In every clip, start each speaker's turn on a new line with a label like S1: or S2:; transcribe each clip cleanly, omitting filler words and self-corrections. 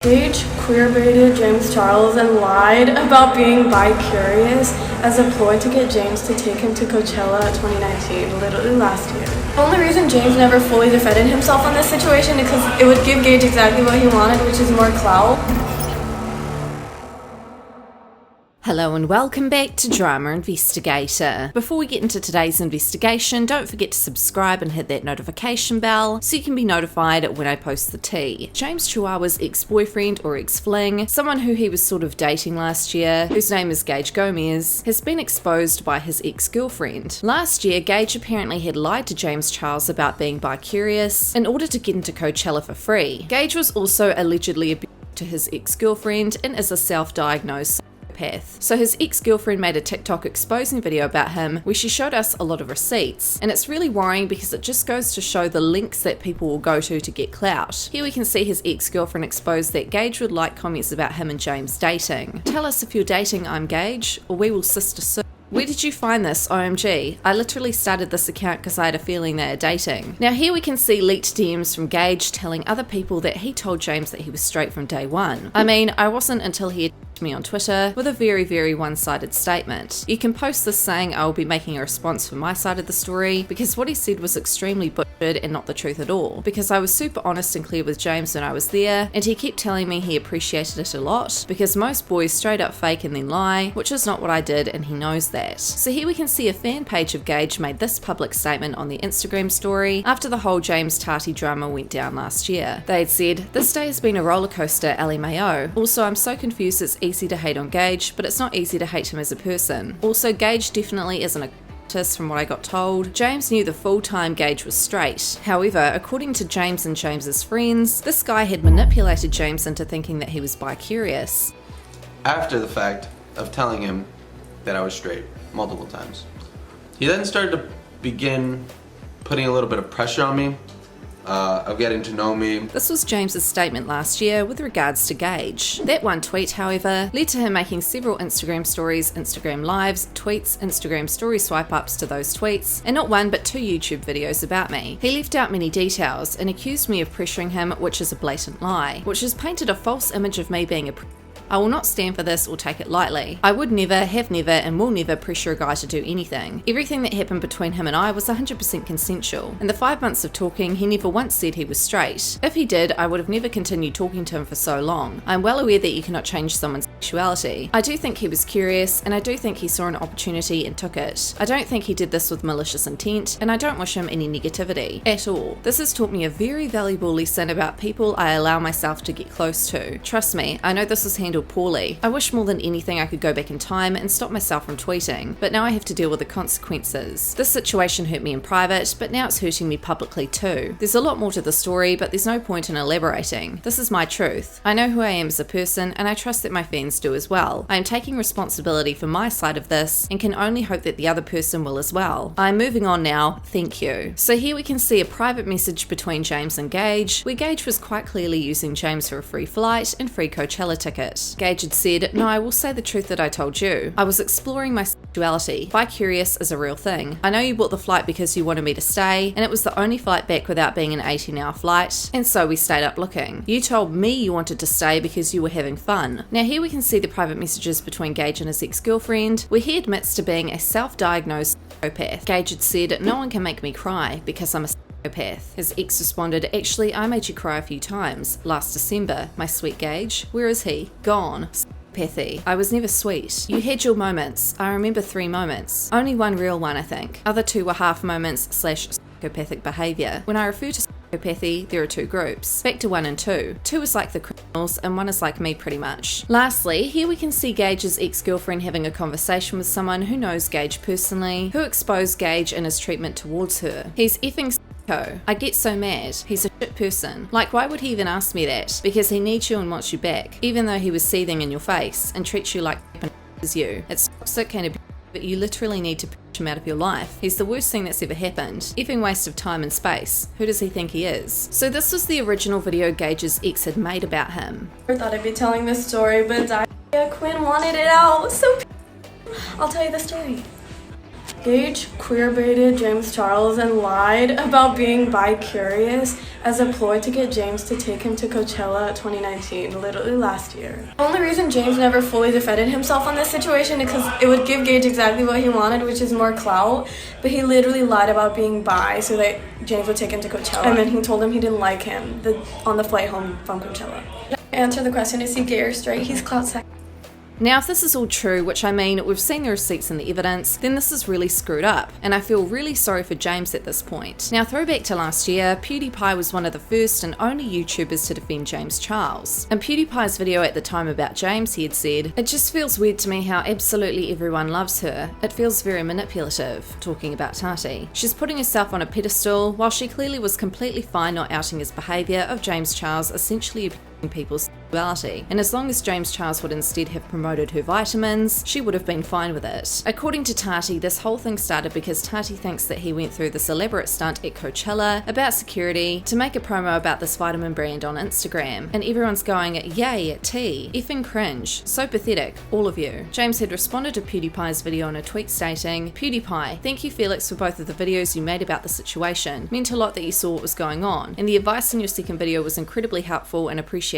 S1: Gage queer-baited James Charles and lied about being bi-curious as a ploy to get James to take him to Coachella 2019, literally last year. The only reason James never fully defended himself on this situation is because it would give Gage exactly what he wanted, which is more clout.
S2: Hello and welcome back to Drama Investigator. Before we get into today's investigation, don't forget to subscribe and hit that notification bell so you can be notified when I post the tea. James Chihuahua's ex-boyfriend or ex-fling, someone who he was sort of dating last year, whose name is Gage Gomez, has been exposed by his ex-girlfriend. Last year, Gage apparently had lied to James Charles about being bi-curious in order to get into Coachella for free. Gage was also allegedly abusive to his ex-girlfriend and is a self-diagnosed psychopath. So his ex-girlfriend made a TikTok exposing video about him where she showed us a lot of receipts, and it's really worrying because it just goes to show the lengths that people will go to get clout. Here we can see his ex-girlfriend expose that Gage would like comments about him and James dating. Tell us if you're dating I'm Gage, or we will sister sue. Where did you find this? OMG. I literally started this account because I had a feeling they are dating. Now here we can see leaked DMs from Gage telling other people that he told James that he was straight from day one. I mean, I wasn't until he attacked me on Twitter with a very one-sided statement. You can post this saying I will be making a response for my side of the story because what he said was extremely butchered and not the truth at all. Because I was super honest and clear with James when I was there, and he kept telling me he appreciated it a lot because most boys straight up fake and then lie, which is not what I did, and he knows that. So here we can see a fan page of Gage made this public statement on the Instagram story after the whole James Tati drama went down last year. They had said, "This day has been a roller coaster, LMAO. Also, I'm so confused it's easy to hate on Gage, but it's not easy to hate him as a person. Also, Gage definitely isn't a from what I got told. James knew the full time Gage was straight. However, according to James and James's friends, this guy had manipulated James into thinking that he was bi-curious."
S3: After the fact of telling him that I was straight multiple times, he then started to begin putting a little bit of pressure on me, of getting to know me.
S2: This was James's statement last year with regards to Gage. That one tweet, however, led to him making several Instagram stories, Instagram lives, tweets, Instagram story swipe ups to those tweets, and not one but 2 YouTube videos about me. He left out many details and accused me of pressuring him, which is a blatant lie, which has painted a false image of me being a I will not stand for this or take it lightly. I would never, have never, and will never pressure a guy to do anything. Everything that happened between him and I was 100% consensual. In the 5 months of talking, he never once said he was straight. If he did, I would have never continued talking to him for so long. I'm well aware that you cannot change someone's sexuality. I do think he was curious, and I do think he saw an opportunity and took it. I don't think he did this with malicious intent, and I don't wish him any negativity at all. This has taught me a very valuable lesson about people I allow myself to get close to. Trust me, I know this is handled poorly. I wish more than anything I could go back in time and stop myself from tweeting, but now I have to deal with the consequences. This situation hurt me in private, but now it's hurting me publicly too. There's a lot more to the story, but there's no point in elaborating. This is my truth. I know who I am as a person, and I trust that my fans do as well. I am taking responsibility for my side of this, and can only hope that the other person will as well. I'm moving on now, thank you. So here we can see a private message between James and Gage, where Gage was quite clearly using James for a free flight and free Coachella ticket. Gage had said, "No, I will say the truth that I told you. I was exploring my sexuality. Bi-curious is a real thing. I know you bought the flight because you wanted me to stay, and it was the only flight back without being an 18-hour flight, and so we stayed up looking. You told me you wanted to stay because you were having fun." Now here we can see the private messages between Gage and his ex-girlfriend, where he admits to being a self-diagnosed psychopath. Gage had said, "No one can make me cry because I'm a psychopath." His ex responded, "Actually, I made you cry a few times. Last December, my sweet Gage. Where is he? Gone. Psychopathy. I was never sweet. You had your moments. I remember 3 moments. Only one real one, I think. Other 2 were half moments / psychopathic behaviour. When I refer to psychopathy, there are 2 groups. Back to 1 and 2. 2 is like the criminals, and 1 is like me pretty much." Lastly, here we can see Gage's ex-girlfriend having a conversation with someone who knows Gage personally, who exposed Gage and his treatment towards her. He's effing psycho. I get so mad. He's a shit person. Like, why would he even ask me that? Because he needs you and wants you back, even though he was seething in your face and treats you like you. It's toxic and abusive, but you literally need to push him out of your life. He's the worst thing that's ever happened. Effing waste of time and space. Who does he think he is? So this was the original video Gage's ex had made about him.
S1: I never thought I'd be telling this story, but Quinn wanted it out. So I'll tell you the story. Gage queerbaited James Charles and lied about being bi-curious as a ploy to get James to take him to Coachella 2019, literally last year. The only reason James never fully defended himself on this situation is because it would give Gage exactly what he wanted, which is more clout, but he literally lied about being bi so that James would take him to Coachella, and then he told him he didn't like him on the flight home from Coachella. To answer the question, is he gay or straight? He's clout sex.
S2: Now, if this is all true, which I mean, we've seen the receipts and the evidence, then this is really screwed up, and I feel really sorry for James at this point. Now, throwback to last year, PewDiePie was one of the first and only YouTubers to defend James Charles. In PewDiePie's video at the time about James, he had said, "It just feels weird to me how absolutely everyone loves her. It feels very manipulative," talking about Tati. She's putting herself on a pedestal, while she clearly was completely fine not outing his behaviour of James Charles essentially people's sexuality, and as long as James Charles would instead have promoted her vitamins, she would have been fine with it. According to Tati, this whole thing started because Tati thinks that he went through this elaborate stunt at Coachella about security to make a promo about this vitamin brand on Instagram, and everyone's going, "Yay, T, effing cringe, so pathetic, all of you." James had responded to PewDiePie's video in a tweet stating, "PewDiePie, thank you Felix for both of the videos you made about the situation. Meant a lot that you saw what was going on, and the advice in your second video was incredibly helpful and appreciated.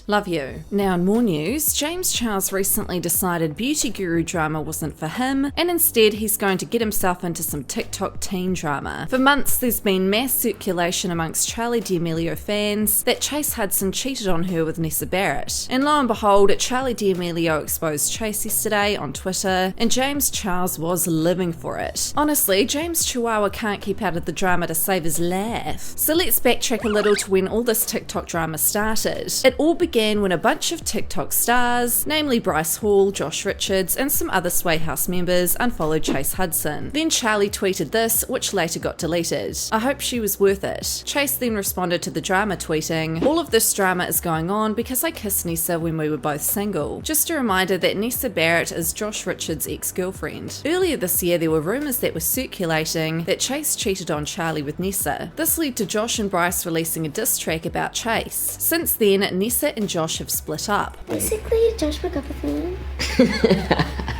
S2: Love you." Now, in more news, James Charles recently decided beauty guru drama wasn't for him, and instead he's going to get himself into some TikTok teen drama. For months, there's been mass circulation amongst Charli D'Amelio fans that Chase Hudson cheated on her with Nessa Barrett. And lo and behold, Charli D'Amelio exposed Chase yesterday on Twitter, and James Charles was living for it. Honestly, James Chihuahua can't keep out of the drama to save his life. So let's backtrack a little to when all this TikTok drama started. It all began when a bunch of TikTok stars, namely Bryce Hall, Josh Richards, and some other Sway House members, unfollowed Chase Hudson. Then Charli tweeted this, which later got deleted. "I hope she was worth it." Chase then responded to the drama tweeting, "All of this drama is going on because I kissed Nessa when we were both single. Just a reminder that Nessa Barrett is Josh Richards' ex-girlfriend." Earlier this year, there were rumors that were circulating that Chase cheated on Charli with Nessa. This led to Josh and Bryce releasing a diss track about Chase. Since then, Nessa and Josh have split up.
S4: Basically, Josh broke up with me.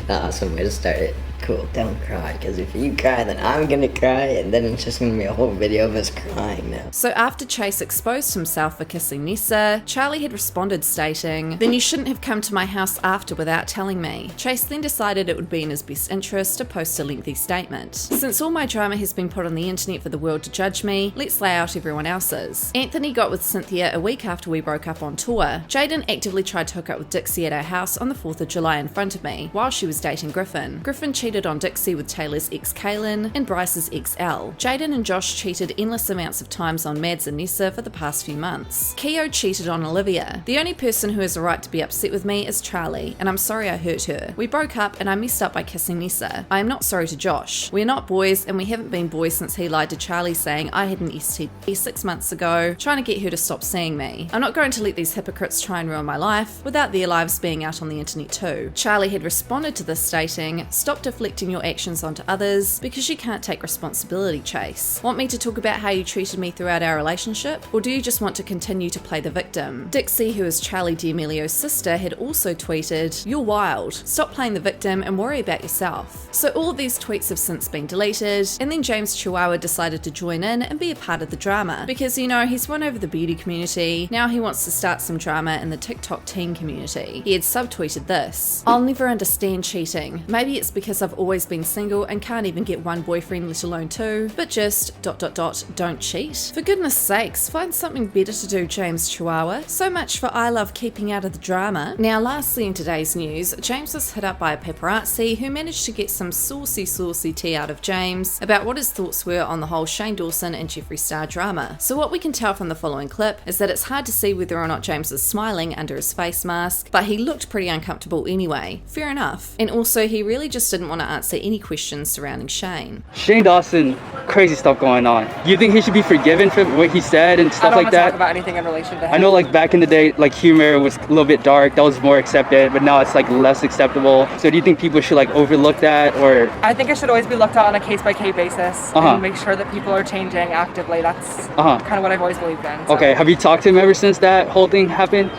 S4: Awesome way to start it. Cool, don't cry, because if you cry, then I'm gonna cry, and then it's just gonna be a whole video of us crying now.
S2: So after Chase exposed himself for kissing Nessa, Charli had responded stating, "Then you shouldn't have come to my house after without telling me." Chase then decided it would be in his best interest to post a lengthy statement. "Since all my drama has been put on the internet for the world to judge me, let's lay out everyone else's. Anthony got with Cynthia a week after we broke up on tour. Jaden actively tried to hook up with Dixie at our house on the 4th of July in front of me, while she was dating Griffin. Griffin cheated on Dixie with Taylor's ex Kaylin and Bryce's ex Elle. Jaden and Josh cheated endless amounts of times on Mads and Nessa for the past few months. Keo cheated on Olivia. The only person who has a right to be upset with me is Charli, and I'm sorry I hurt her. We broke up and I messed up by kissing Nessa. I am not sorry to Josh. We're not boys, and we haven't been boys since he lied to Charli saying I had an STD 6 months ago, trying to get her to stop seeing me. I'm not going to let these hypocrites try and ruin my life without their lives being out on the internet too." Charli had responded to this stating, "Stop deflecting your actions onto others because you can't take responsibility, Chase. Want me to talk about how you treated me throughout our relationship? Or do you just want to continue to play the victim?" Dixie, who is Charli D'Amelio's sister, had also tweeted, "You're wild. Stop playing the victim and worry about yourself." So all of these tweets have since been deleted, and then James Chihuahua decided to join in and be a part of the drama because, you know, he's won over the beauty community. Now he wants to start some drama in the TikTok teen community. He had subtweeted this, "I'll never understand cheating. Maybe it's because I've always been single and can't even get one boyfriend, let alone two, but just ... don't cheat. For goodness sakes, find something better to do, James Chihuahua. So much for I love keeping out of the drama." Now lastly in today's news, James was hit up by a paparazzi who managed to get some saucy tea out of James about what his thoughts were on the whole Shane Dawson and Jeffree Star drama. So what we can tell from the following clip is that it's hard to see whether or not James is smiling under his face mask, but he looked pretty uncomfortable anyway. Fair enough. And also he really just didn't want to answer any questions surrounding Shane.
S5: Shane Dawson, crazy stuff going on. You think he should be forgiven for what he said and stuff like that? I don't want to talk
S6: about anything in relation to him.
S5: I know like back in the day, like humor was a little bit dark, that was more accepted, but now it's like less acceptable. So do you think people should like overlook that, or?
S6: I think it should always be looked at on a case-by-case basis and make sure that people are changing actively. That's kind of what I've always believed in. So.
S5: Okay, have you talked to him ever since that whole thing happened?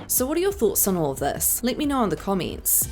S2: So what are your thoughts on all of this? Let me know in the comments.